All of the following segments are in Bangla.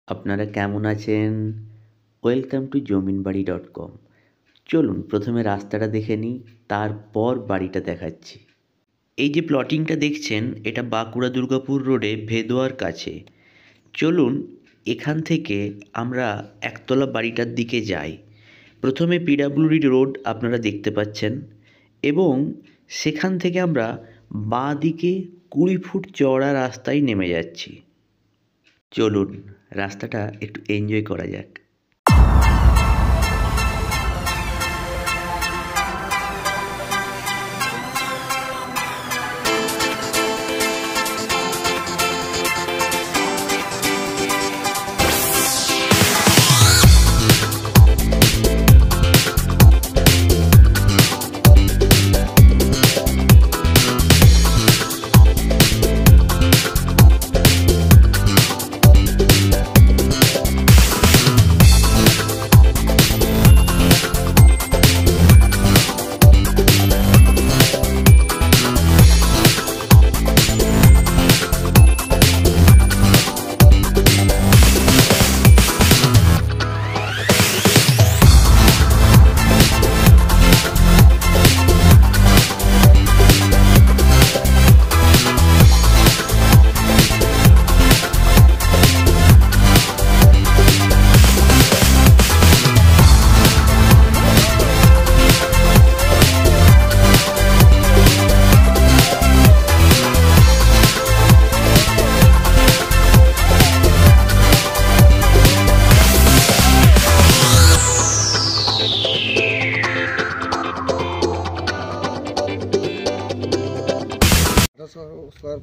আপনারা কেমন আছেন? ওয়েলকাম টু জমিনবাড়ি.com। চলুন প্রথমে রাস্তাটা দেখে নিই, তারপর বাড়িটা দেখাচ্ছি। এই যে প্লটিংটা দেখছেন, এটা বাঁকুড়া দুর্গাপুর রোডে ভেদোয়ার কাছে। চলুন এখান থেকে আমরা একতলা বাড়িটার দিকে যাই। প্রথমে পিডাব্লিউডি রোড আপনারা দেখতে পাচ্ছেন এবং সেখান থেকে আমরা বাঁ দিকে 20 ফুট চওড়া রাস্তায় নেমে যাচ্ছি। চলুন রাস্তাটা একটু এনজয় করা যাক।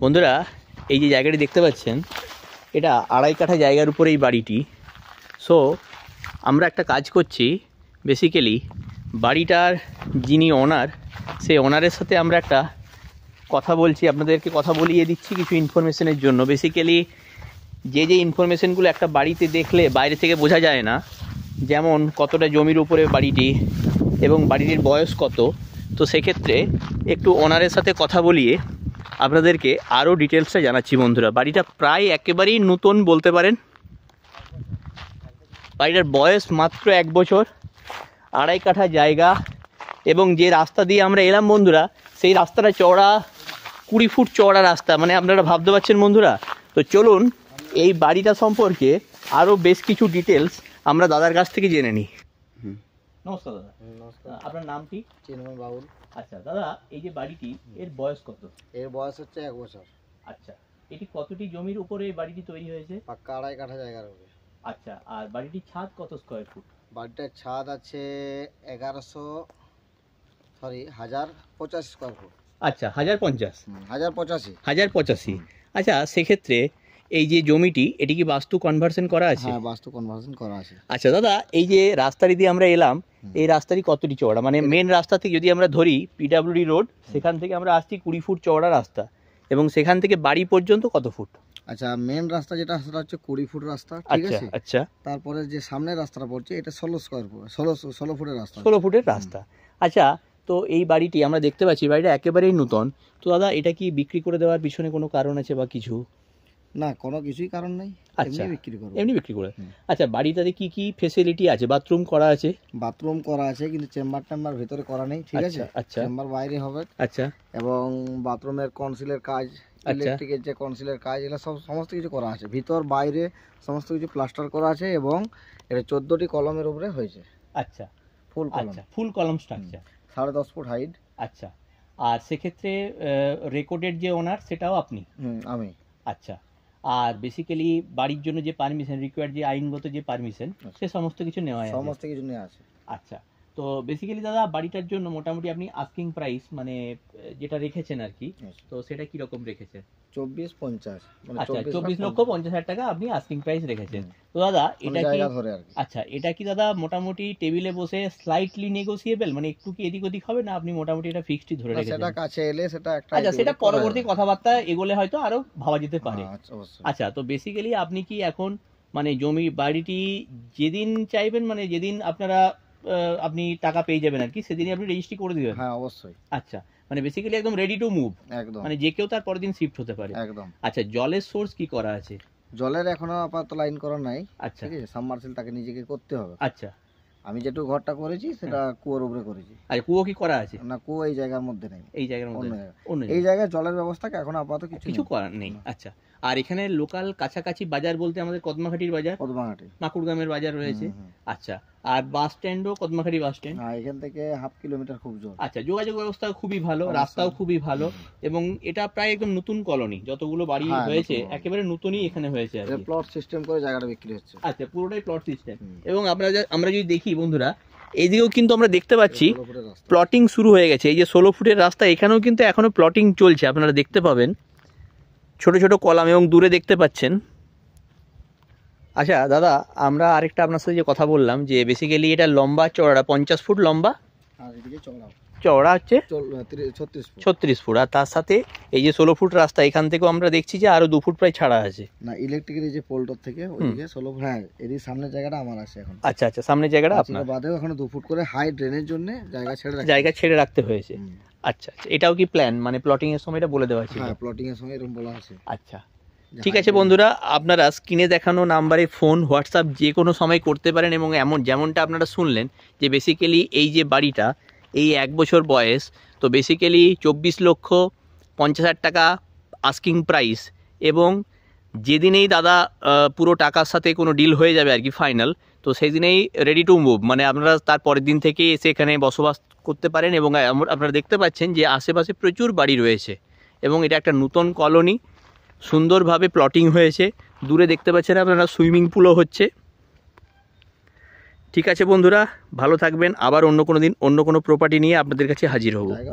বন্ধুরা, এই যে জায়গাটি দেখতে পাচ্ছেন, এটা 2.5 কাঠা জায়গার উপরে এই বাড়িটি। সো আমরা একটা কাজ করছি, বেসিক্যালি বাড়িটার যিনি ওনার, সেই ওনারের সাথে আমরা একটা কথা বলছি, আপনাদেরকে কথা বলিয়ে দিচ্ছি কিছু ইনফরমেশনের জন্য। বেসিক্যালি যে ইনফরমেশনগুলো একটা বাড়িতে দেখলে বাইরে থেকে বোঝা যায় না, যেমন কতটা জমির উপরে বাড়িটি এবং বাড়িটির বয়স কত, তো সেক্ষেত্রে একটু ওনারের সাথে কথা বলিয়ে আপনাদেরকে আরও ডিটেলসটা জানাচ্ছি। বন্ধুরা, বাড়িটা প্রায় একেবারেই নতুন বলতে পারেন। বাড়িটার বয়স মাত্র 1 বছর, 2.5 কাঠা জায়গা এবং যে রাস্তা দিয়ে আমরা এলাম বন্ধুরা, সেই রাস্তাটা চওড়া 20 ফুট চওড়া রাস্তা। মানে আপনারা ভাবতে পারছেন বন্ধুরা। তো চলুন এই বাড়িটা সম্পর্কে আরও বেশ কিছু ডিটেলস আমরা দাদার কাছ থেকে জেনে নিই। নমস্কার দাদা। নমস্কার। আপনার নাম কি? চিন্ময় বাউল। আচ্ছা দাদা, এই যে বাড়িটি, এর বয়স কত? এর বয়স হচ্ছে 1 বছর। আচ্ছা, এটি কতটি জমির উপরে এই বাড়িটি তৈরি হয়েছে? পাক্কা 2.5 কাঠা জায়গার উপরে। আচ্ছা, আর বাড়িটির ছাদ কত স্কোয়ার ফুট? বাড়িটার ছাদ আছে 1085 স্কোয়ার ফুট। আচ্ছা, 1050। 1085। আচ্ছা, সেক্ষেত্রে এই যে জমিটি, এটি কি বাস্তু কনভার্সন করা আছে? হ্যাঁ, বাস্তু কনভার্সন করা আছে। আচ্ছা দাদা, এই যে রাস্তাটি দিয়ে আমরা এলাম, এই রাস্তাটি কতটি চওড়া? মানে মেন রাস্তা থেকে যদি আমরা ধরি পিডাব্লিউডি রোড, সেখান থেকে আমরা আসছি 20 ফুট চওড়া রাস্তা, এবং সেখান থেকে বাড়ি পর্যন্ত কত ফুট? আচ্ছা, মেন রাস্তা যেটা সেটা হচ্ছে 20 ফুট রাস্তা, ঠিক আছে। আচ্ছা, তারপরে যে সামনের রাস্তাটা পড়ছে এটা 16 স্কোয়ার ফুট, 16 ফুটের রাস্তা। 16 ফুটের রাস্তা। আচ্ছা, তো এই বাড়িটি আমরা দেখতে পাচ্ছি, বাড়িটা একেবারেই নতুন। তো দাদা, এটা কি বিক্রি করে দেওয়ার পিছনে কোনো কারণ আছে বা কিছু? না, কোনো কিছুই কারণ নাই, আচ্ছা, এমনি বিক্রি করে। আচ্ছা, বাড়িটাতে কি কি ফ্যাসিলিটি আছে? বাথরুম করা আছে? বাথরুম করা আছে, কিন্তু চেম্বার ভিতরে করা নেই, ঠিক আছে। আচ্ছা, চেম্বার বাইরে হবে। আচ্ছা, এবং বাথরুমের কনসিলের কাজ, ইলেকট্রিকের যে কনসিলের কাজ, এগুলো সমস্ত কিছু করা আছে। ভিতর বাইরে সমস্ত কিছু প্লাস্টার করা আছে এবং এটা 14টি কলমের উপরে হয়েছে। আচ্ছা, ফুল কলম স্ট্রাকচার, 10.5 ফুট হাইট। আচ্ছা, আর সেক্ষেত্রে রেকর্ডেড যে ওনার, সেটাও আপনি? আমি। আচ্ছা, আর বেসিক্যালি বাড়ির জন্য যে পারমিশন রিকোয়ার্ড, যে আইনগত যে পারমিশন, সে সমস্ত কিছু নেওয়া আছে? আচ্ছা, তো বেসিক্যালি দাদা, বাড়িটার জন্য মোটামুটি আপনি আস্কিং প্রাইস মানে যেটা রেখেছেন আর কি, তো সেটা কি রকম রেখেছেন? 24.50। আচ্ছা, 24,50,000 টাকা আপনি আস্কিং প্রাইস রেখেছেন। তো দাদা, এটা কি, আচ্ছা, এটা কি দাদা মোটামুটি টেবিলে বসে স্লাইটলি নেগোসিয়েবল, মানে একটু কি এদিক ওদিক হবে না? আপনি মোটামুটি এটা ফিক্সডই ধরে রেখেছেন? সেটা কাছে এলে সেটা একটা, আচ্ছা, সেটা পরবর্তী কথাবার্তা এগোলে হয়তো আরো ভাবা যেতে পারে। আচ্ছা, তো বেসিক্যালি আপনি কি এখন মানে জমি বাড়িটি যেদিন চাইবেন, মানে যেদিন আপনি টাকা পেয়ে যাবেন আর কি, সেদিনই আপনি রেজিস্ট্রি করে দিবেন? হ্যাঁ, অবশ্যই। আচ্ছা, মানে বেসিক্যালি একদম রেডি টু মুভ, একদম, মানে যে কেউ তার পরের দিন শিফট হতে পারে। একদম। আচ্ছা, জলের সোর্স কি করা আছে? জলের এখনো আপাতত লাইন করা নাই, আচ্ছা ঠিক আছে, সাবমার্সিবল তাকে নিজেকে করতে হবে। আচ্ছা আমি যেটুকু ঘরটা করেছি সেটা কুয়োর উপরে করেছি। আচ্ছা, কুয়ো কি করা আছে? না, কুয়ো এই জায়গার মধ্যে নেই, এই জায়গার অন্য মধ্যে জায়গায়। অন্য এই জায়গায়? জায়গায় জলের ব্যবস্থা এখন আপাতত কিছু নেই। করার নেই। না। আচ্ছা, আর এখানে লোকাল কাছাকাছি বাজার বলতে আমাদের কদমাঘাটির বাজার, কদমাঘাটে মাকুড়গ্রামের বাজার রয়েছে। হুম। আচ্ছা, আর বাস স্ট্যান্ডও কদমাঘাটি বাস স্ট্যান্ড। হ্যাঁ, এখান থেকে 1/2 কিলোমিটার খুব জোর। আচ্ছা, যোগাযোগ ব্যবস্থা খুবই ভালো, অবশ্যই। রাস্তাও খুবই ভালো, এবং এটা প্রায় একদম নতুন কলোনি, যতগুলো বাড়ি হ্যাঁ, হয়েছে নতুন বাড়ি। একেবারে নতুনই এখানে হয়েছে আর এটা কি। প্লট সিস্টেম করে জায়গাটা বিক্রি হচ্ছে। আচ্ছা, পুরোটাই প্লট সিস্টেম। হুম। এবং আমরা যদি দেখি বন্ধুরা, এইদিকেও কিন্তু আমরা দেখতে পাচ্ছি 16 ফুটের রাস্তা। প্লটিং শুরু হয়ে গেছে। এই যে 16 ফুটের রাস্তা, এখানেও কিন্তু এখনো প্লটিং চলছে, আপনারা দেখতে পাবেন ছোট ছোট কলাম, এবং দূরে দেখতে পাচ্ছেন। আচ্ছা দাদা, আমরা আরেকটা আপনার সাথে যে কথা বললাম যে বেসিক্যালি এটা লম্বা চওড়া 50 ফুট লম্বা, আর এদিকে চওড়া হচ্ছে 36 ফুট। 36 ফুট, আর তার সাথে এই যে 16 ফুট রাস্তা, এখান থেকেও আমরা দেখছি যে আরো 2 ফুট প্রায় ছাড়া আছে। না, ইলেকট্রিকের এই যে পোলটার থেকে ওইদিকে 16, হ্যাঁ, এরই সামনের জায়গাটা আমার আছে এখন। আচ্ছা আচ্ছা, সামনের জায়গাটা আপনার, বাদেও এখনো 2 ফুট করে হাই ড্রেনের জন্য জায়গা ছেড়ে রাখতে হয়েছে। হুম। আচ্ছা আচ্ছা, এটাও কি প্ল্যান, মানে প্লটিং এর সময় এটা বলে দেওয়া ছিল? হ্যাঁ, প্লটিং এর সঙ্গে এরকম বলা আছে। আচ্ছা, ঠিক আছে বন্ধুরা, আপনারা স্ক্রিনে দেখানো নাম্বারে ফোন, হোয়াটসঅ্যাপ যে কোনো সময় করতে পারেন। এবং যেমনটা আপনারা শুনলেন যে বেসিক্যালি এই যে বাড়িটা, এই 1 বছর বয়স, তো বেসিক্যালি 24,50,000 টাকা আস্কিং প্রাইস, এবং যেদিনেই দাদা পুরো টাকার সাথে কোনো ডিল হয়ে যাবে আর কি ফাইনাল, তো সেই দিনেই রেডি টু মুভ, মানে আপনারা তার পরের দিন থেকে এসে এখানে বসবাস করতে পারেন। এবং আপনারা দেখতে পাচ্ছেন যে আশেপাশে প্রচুর বাড়ি রয়েছে, এবং এটা একটা নতুন কলোনি, সুন্দরভাবে প্লটিং হয়েছে। দূরে দেখতে পাচ্ছেন আপনারা সুইমিং পুলও হচ্ছে। ঠিক আছে বন্ধুরা, ভালো থাকবেন। আবার অন্য কোনো দিন অন্য কোনো প্রপার্টি নিয়ে আপনাদের কাছে হাজির হব। জায়গা